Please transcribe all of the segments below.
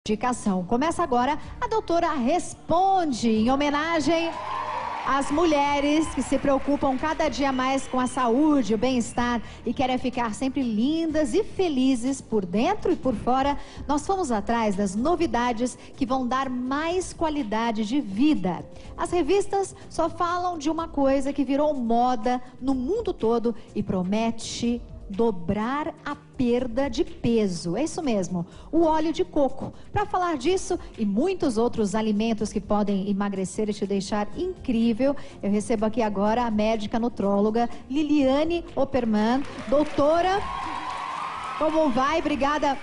Indicação. Começa agora a doutora Responde, em homenagem às mulheres que se preocupam cada dia mais com a saúde, o bem-estar e querem ficar sempre lindas e felizes por dentro e por fora. Nós fomos atrás das novidades que vão dar mais qualidade de vida. As revistas só falam de uma coisa que virou moda no mundo todo e promete dobrar a perda de peso. É isso mesmo, o óleo de coco. Para falar disso e muitos outros alimentos que podem emagrecer e te deixar incrível, eu recebo aqui agora a médica nutróloga Liliane Opperman. Doutora, como vai? Obrigada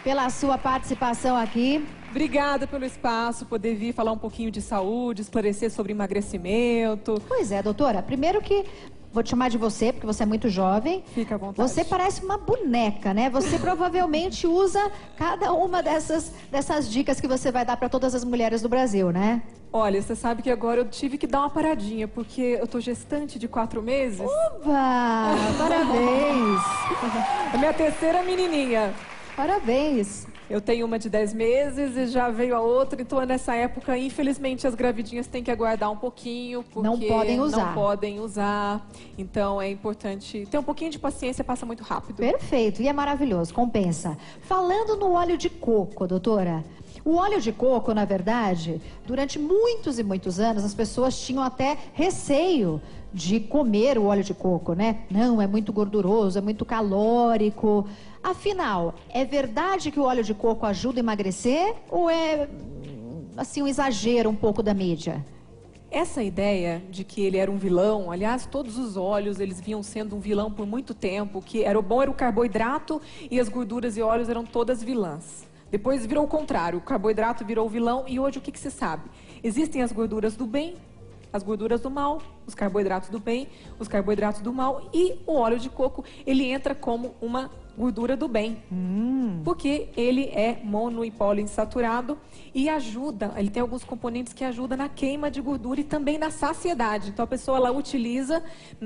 pela sua participação aqui. Obrigada pelo espaço, poder vir falar um pouquinho de saúde, esclarecer sobre emagrecimento. Pois é, doutora, primeiro que vou te chamar de você, porque você é muito jovem. Fica à vontade. Você parece uma boneca, né? Você provavelmente usa cada uma dessas dicas que você vai dar para todas as mulheres do Brasil, né? Olha, você sabe que agora eu tive que dar uma paradinha, porque eu tô gestante de 4 meses. Uba! Parabéns! É minha terceira menininha. Parabéns! Eu tenho uma de 10 meses e já veio a outra, então nessa época, infelizmente, as gravidinhas têm que aguardar um pouquinho, porque não podem usar. Não podem usar. Então é importante ter um pouquinho de paciência, passa muito rápido. Perfeito, e é maravilhoso, compensa. Falando no óleo de coco, doutora, o óleo de coco, na verdade, durante muitos e muitos anos, as pessoas tinham até receio de comer o óleo de coco, né? Não, é muito gorduroso, é muito calórico. Afinal, é verdade que o óleo de coco ajuda a emagrecer ou é, assim, um exagero um pouco da mídia? Essa ideia de que ele era um vilão, aliás, todos os óleos, eles vinham sendo um vilão por muito tempo, que era o bom era o carboidrato e as gorduras e óleos eram todas vilãs. Depois virou o contrário, o carboidrato virou o vilão e hoje o que se sabe? Existem as gorduras do bem, as gorduras do mal, os carboidratos do bem, os carboidratos do mal e o óleo de coco, ele entra como uma gordura do bem, porque ele é mono e poliinsaturado e ajuda, ele tem alguns componentes que ajudam na queima de gordura e também na saciedade. Então a pessoa ela utiliza,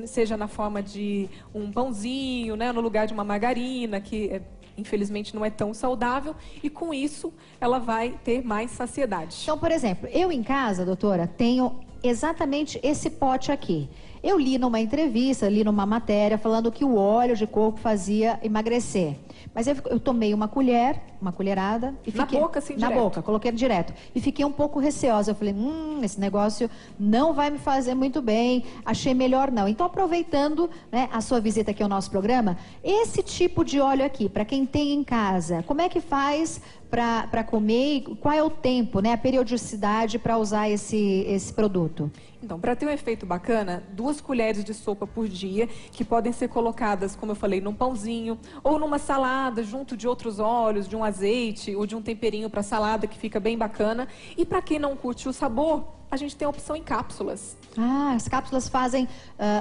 seja na forma de um pãozinho, né, no lugar de uma margarina, que infelizmente não é tão saudável, e com isso ela vai ter mais saciedade. Então, por exemplo, eu em casa, doutora, tenho exatamente esse pote aqui. Eu li numa entrevista, li numa matéria, falando que o óleo de coco fazia emagrecer. Mas eu tomei uma colherada e fiquei... Na boca, assim, na direto? boca, coloquei direto. E fiquei um pouco receosa. Eu falei, esse negócio não vai me fazer muito bem, achei melhor não. Então, aproveitando, né, a sua visita aqui ao nosso programa, esse tipo de óleo aqui, para quem tem em casa, como é que faz para comer? Qual é o tempo, né, a periodicidade para usar esse produto? Então, para ter um efeito bacana, 2 colheres de sopa por dia, que podem ser colocadas, como eu falei, num pãozinho, ou numa salada, junto de outros óleos, de um azeite, ou de um temperinho para salada, que fica bem bacana. E para quem não curte o sabor, a gente tem a opção em cápsulas. Ah, as cápsulas fazem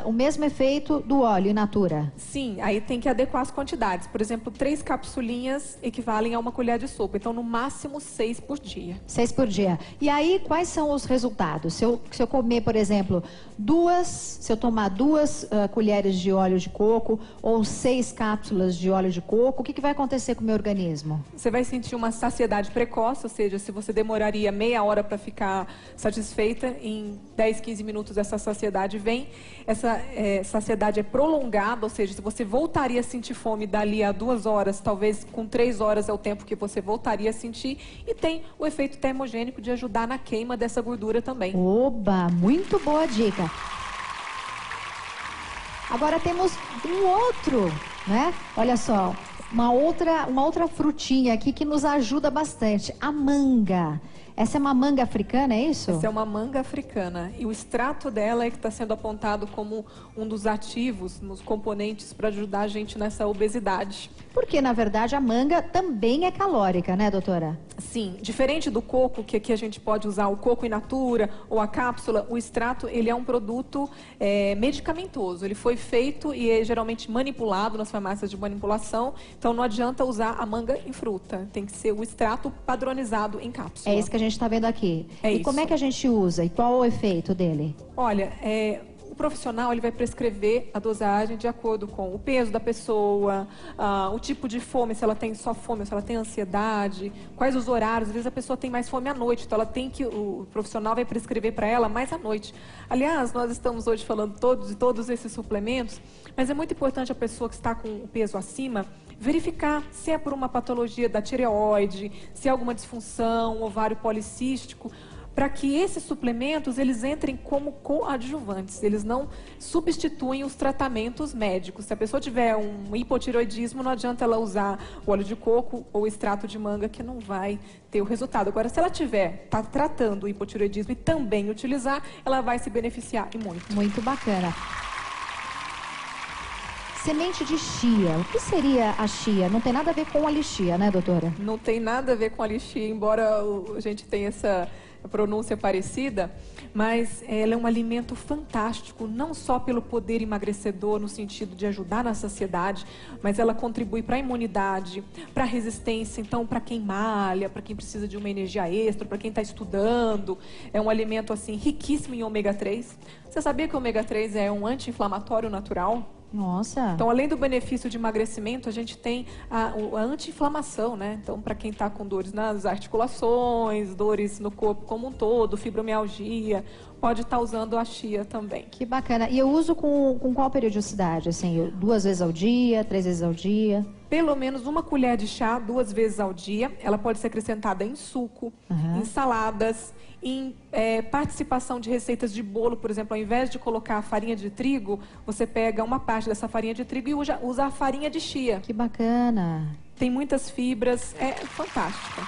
o mesmo efeito do óleo in natura? Sim, aí tem que adequar as quantidades. Por exemplo, 3 capsulinhas equivalem a 1 colher de sopa. Então, no máximo, 6 por dia. 6 por dia. E aí, quais são os resultados? Se eu comer, por exemplo, se eu tomar 2 colheres de óleo de coco ou 6 cápsulas de óleo de coco, o que vai acontecer com o meu organismo? Você vai sentir uma saciedade precoce, ou seja, se você demoraria meia hora para ficar satisfeita, em 10, 15 minutos essa saciedade vem. Essa saciedade é prolongada, ou seja, se você voltaria a sentir fome dali a 2 horas, talvez com 3 horas é o tempo que você voltaria a sentir. E tem o efeito termogênico de ajudar na queima dessa gordura também. Oba, muito boa dica. Agora temos um outro, né? Olha só, uma outra frutinha aqui que nos ajuda bastante, a manga. Essa é uma manga africana, é isso? Essa é uma manga africana. E o extrato dela é que está sendo apontado como um dos ativos, nos componentes para ajudar a gente nessa obesidade. Porque, na verdade, a manga também é calórica, né, doutora? Sim. Diferente do coco, que aqui a gente pode usar o coco in natura ou a cápsula, o extrato, ele é um produto medicamentoso. Ele foi feito e é geralmente manipulado nas farmácias de manipulação. Então, não adianta usar a manga em fruta. Tem que ser o extrato padronizado em cápsula. É isso que a gente está vendo aqui. É e isso. como é que a gente usa? E qual o efeito dele? Olha, profissional ele vai prescrever a dosagem de acordo com o peso da pessoa, o tipo de fome, se ela tem só fome, se ela tem ansiedade, quais os horários. Às vezes a pessoa tem mais fome à noite, então o profissional vai prescrever para ela mais à noite. Aliás, nós estamos hoje falando de todos esses suplementos, mas é muito importante a pessoa que está com o peso acima verificar se é por uma patologia da tireoide, se é alguma disfunção, ovário policístico, para que esses suplementos eles entrem como coadjuvantes, eles não substituem os tratamentos médicos. Se a pessoa tiver um hipotireoidismo, não adianta ela usar o óleo de coco ou extrato de manga, que não vai ter o resultado. Agora, se ela está tratando o hipotireoidismo e também utilizar, ela vai se beneficiar e muito. Muito bacana. Semente de chia. O que seria a chia? Não tem nada a ver com a lixia, né, doutora? Não tem nada a ver com a lixia, embora a gente tenha essa pronúncia parecida, mas ela é um alimento fantástico, não só pelo poder emagrecedor, no sentido de ajudar na saciedade, mas ela contribui para a imunidade, para a resistência, então para quem malha, para quem precisa de uma energia extra, para quem está estudando. É um alimento assim riquíssimo em ômega 3. Você sabia que o ômega 3 é um anti-inflamatório natural? Nossa! Então, além do benefício de emagrecimento, a gente tem a anti-inflamação, né? Então, para quem está com dores nas articulações, dores no corpo como um todo, fibromialgia, pode estar usando a chia também. Que bacana. E eu uso com qual periodicidade? Assim, 2 vezes ao dia, 3 vezes ao dia? Pelo menos 1 colher de chá 2 vezes ao dia. Ela pode ser acrescentada em suco, em saladas, em participação de receitas de bolo. Por exemplo, ao invés de colocar a farinha de trigo, você pega uma parte dessa farinha de trigo e usa a farinha de chia. Que bacana. Tem muitas fibras, é fantástico.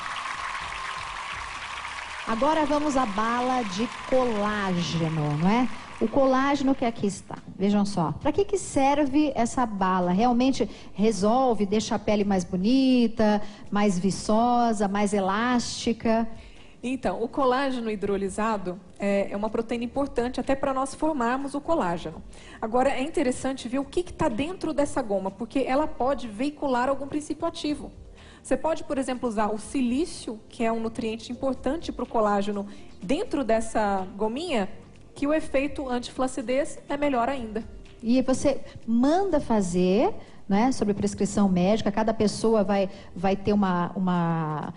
Agora vamos à bala de colágeno, não é? O colágeno que aqui está. Vejam só. Para que serve essa bala? Realmente resolve, deixa a pele mais bonita, mais viçosa, mais elástica? Então, o colágeno hidrolisado é uma proteína importante até para nós formarmos o colágeno. Agora, é interessante ver o que está dentro dessa goma, porque ela pode veicular algum princípio ativo. Você pode, por exemplo, usar o silício, que é um nutriente importante para o colágeno, dentro dessa gominha, que o efeito antiflacidez é melhor ainda. E você manda fazer, né, sobre prescrição médica, cada pessoa vai ter uma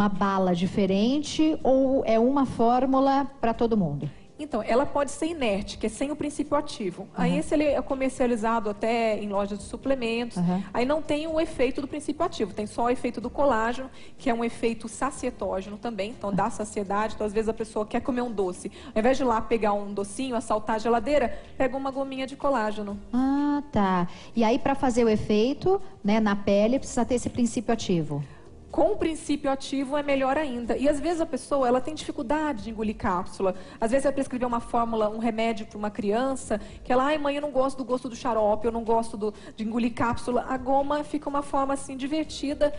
bala diferente ou é uma fórmula para todo mundo? Então, ela pode ser inerte, que é sem o princípio ativo. Aí esse ele é comercializado até em lojas de suplementos. Aí não tem o efeito do princípio ativo, tem só o efeito do colágeno, que é um efeito sacietógeno também, então dá saciedade. Então, às vezes a pessoa quer comer um doce, ao invés de ir lá pegar um docinho, assaltar a geladeira, pega uma gominha de colágeno. Ah, tá. E aí para fazer o efeito, né, na pele, precisa ter esse princípio ativo. Com o princípio ativo é melhor ainda. E às vezes a pessoa ela tem dificuldade de engolir cápsula. Às vezes vai prescrever uma fórmula, um remédio para uma criança, que ela, ai mãe, eu não gosto do gosto do xarope, eu não gosto de engolir cápsula. A goma fica uma forma assim divertida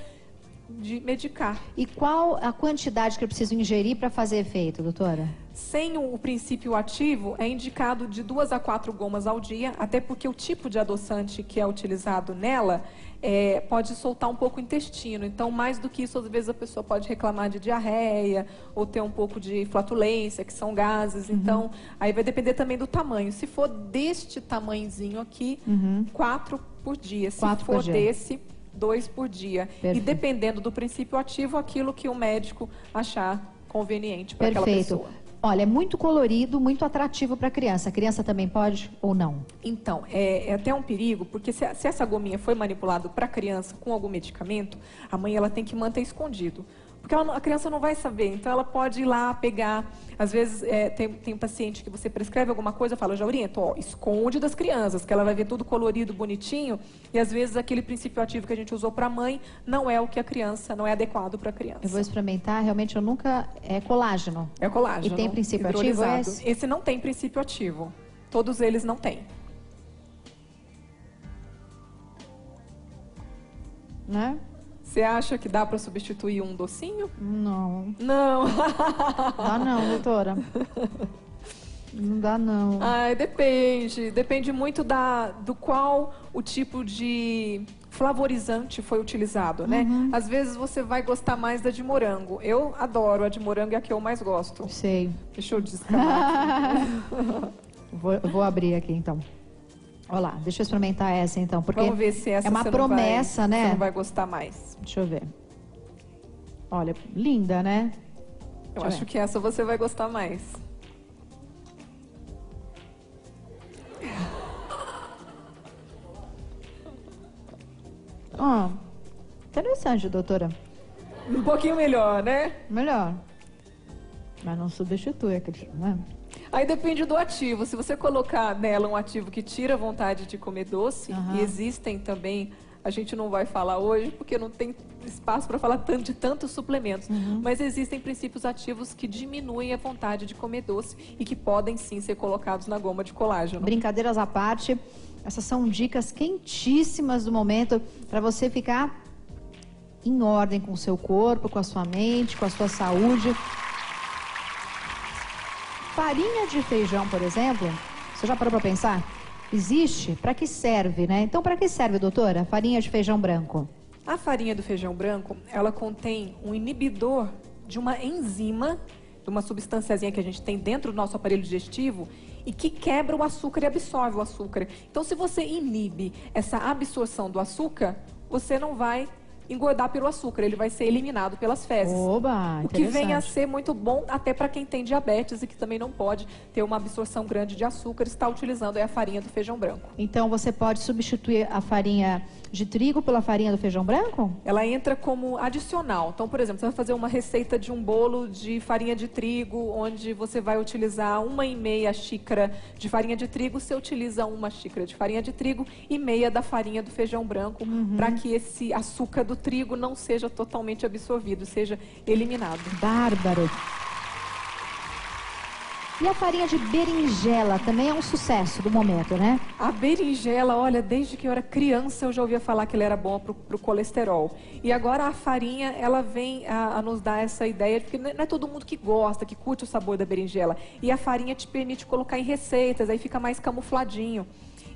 de medicar. E qual a quantidade que eu preciso ingerir para fazer efeito, doutora? Sem o princípio ativo, é indicado de 2 a 4 gomas ao dia, até porque o tipo de adoçante que é utilizado nela pode soltar um pouco o intestino. Então, mais do que isso, às vezes a pessoa pode reclamar de diarreia ou ter um pouco de flatulência, que são gases. Então, aí vai depender também do tamanho. Se for deste tamanhozinho aqui, 4 por dia. Se for desse, 2 por dia. Perfeito. E dependendo do princípio ativo, aquilo que o médico achar conveniente para aquela pessoa. Olha, é muito colorido, muito atrativo para a criança. A criança também pode ou não? Então, é até um perigo, porque se essa gominha foi manipulada para a criança com algum medicamento, a mãe ela tem que manter escondido. Porque a criança não vai saber, então ela pode ir lá pegar. Às vezes tem um paciente que você prescreve alguma coisa, fala, já oriento, esconde das crianças, que ela vai ver tudo colorido, bonitinho, e às vezes aquele princípio ativo que a gente usou para a mãe não é o que a criança, não é adequado para a criança. Eu vou experimentar, realmente eu nunca... É colágeno. É colágeno. E tem princípio ativo esse? Esse não tem princípio ativo. Todos eles não têm. Né? Você acha que dá para substituir um docinho? Não. Não. Dá não, doutora. Não dá não. Ai, depende. Depende muito do qual o tipo de flavorizante foi utilizado, né? Às vezes você vai gostar mais da de morango. Eu adoro a de morango, é a que eu mais gosto. Sei. Deixa eu descartar aqui. Vou abrir aqui, então. Olha lá, deixa eu experimentar essa, então, porque vamos ver se essa é uma você promessa, não vai, né? Você não vai gostar mais. Deixa eu ver. Olha, linda, né? Eu acho que essa você vai gostar mais. Interessante, doutora. Um pouquinho melhor, né? Melhor. Mas não substitui aquele, né? Aí depende do ativo. Se você colocar nela um ativo que tira a vontade de comer doce, e existem também, a gente não vai falar hoje porque não tem espaço para falar de tantos suplementos, mas existem princípios ativos que diminuem a vontade de comer doce e que podem sim ser colocados na goma de colágeno. Brincadeiras à parte, essas são dicas quentíssimas do momento para você ficar em ordem com o seu corpo, com a sua mente, com a sua saúde. Farinha de feijão, por exemplo, você já parou para pensar? Existe? Para que serve, né? Então, para que serve, doutora, a farinha de feijão branco? A farinha do feijão branco, ela contém um inibidor de uma enzima, de uma substânciazinha que a gente tem dentro do nosso aparelho digestivo e que quebra o açúcar e absorve o açúcar. Então, se você inibe essa absorção do açúcar, você não vai engordar pelo açúcar, ele vai ser eliminado pelas fezes. Oba, o que vem a ser muito bom até para quem tem diabetes e que também não pode ter uma absorção grande de açúcar, está utilizando a farinha do feijão branco. Então você pode substituir a farinha de trigo pela farinha do feijão branco? Ela entra como adicional. Então, por exemplo, você vai fazer uma receita de um bolo de farinha de trigo, onde você vai utilizar 1,5 xícara de farinha de trigo, você utiliza 1 xícara de farinha de trigo e meia da farinha do feijão branco, para que esse açúcar do trigo não seja totalmente absorvido, seja eliminado. Bárbaro. E a farinha de berinjela também é um sucesso do momento, né? A berinjela, olha, desde que eu era criança eu já ouvia falar que ela era boa pro colesterol. E agora a farinha, ela vem a nos dar essa ideia, porque não é todo mundo que gosta, que curte o sabor da berinjela. E a farinha te permite colocar em receitas, aí fica mais camufladinho.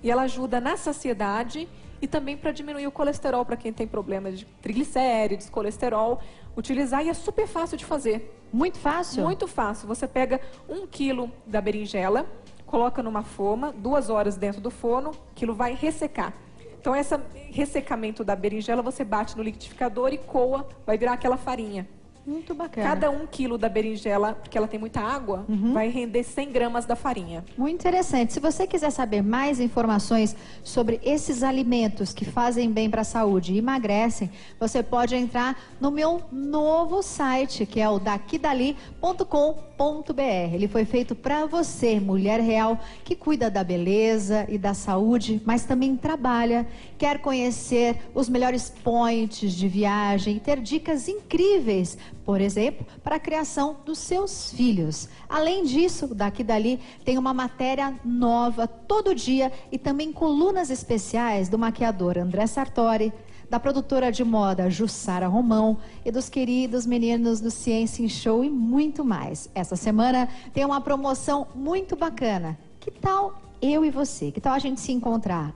E ela ajuda na saciedade e também para diminuir o colesterol, para quem tem problemas de triglicérides, colesterol, utilizar, e é super fácil de fazer. Muito fácil? Muito fácil. Você pega 1 quilo da berinjela, coloca numa forma, 2 horas dentro do forno, aquilo vai ressecar. Então, esse ressecamento da berinjela, você bate no liquidificador e coa, vai virar aquela farinha. Muito bacana. Cada 1 quilo da berinjela, porque ela tem muita água, vai render 100 gramas da farinha. Muito interessante. Se você quiser saber mais informações sobre esses alimentos que fazem bem para a saúde e emagrecem, você pode entrar no meu novo site, que é o dakidali.com.br. Ele foi feito para você, mulher real, que cuida da beleza e da saúde, mas também trabalha, quer conhecer os melhores points de viagem e ter dicas incríveis, por exemplo, para a criação dos seus filhos. Além disso, o Daqui Dali tem uma matéria nova todo dia e também colunas especiais do maquiador André Sartori, da produtora de moda Jussara Romão e dos queridos meninos do Ciência em Show e muito mais. Essa semana tem uma promoção muito bacana. Que tal eu e você? Que tal a gente se encontrar?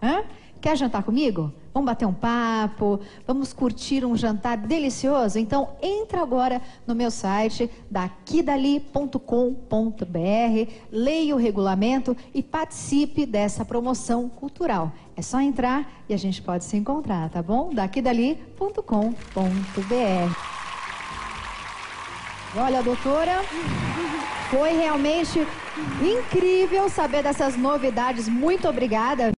Quer jantar comigo? Vamos bater um papo, vamos curtir um jantar delicioso? Então entra agora no meu site dakidali.com.br, leia o regulamento e participe dessa promoção cultural. É só entrar e a gente pode se encontrar, tá bom? dakidali.com.br. Olha, doutora, foi realmente incrível saber dessas novidades. Muito obrigada.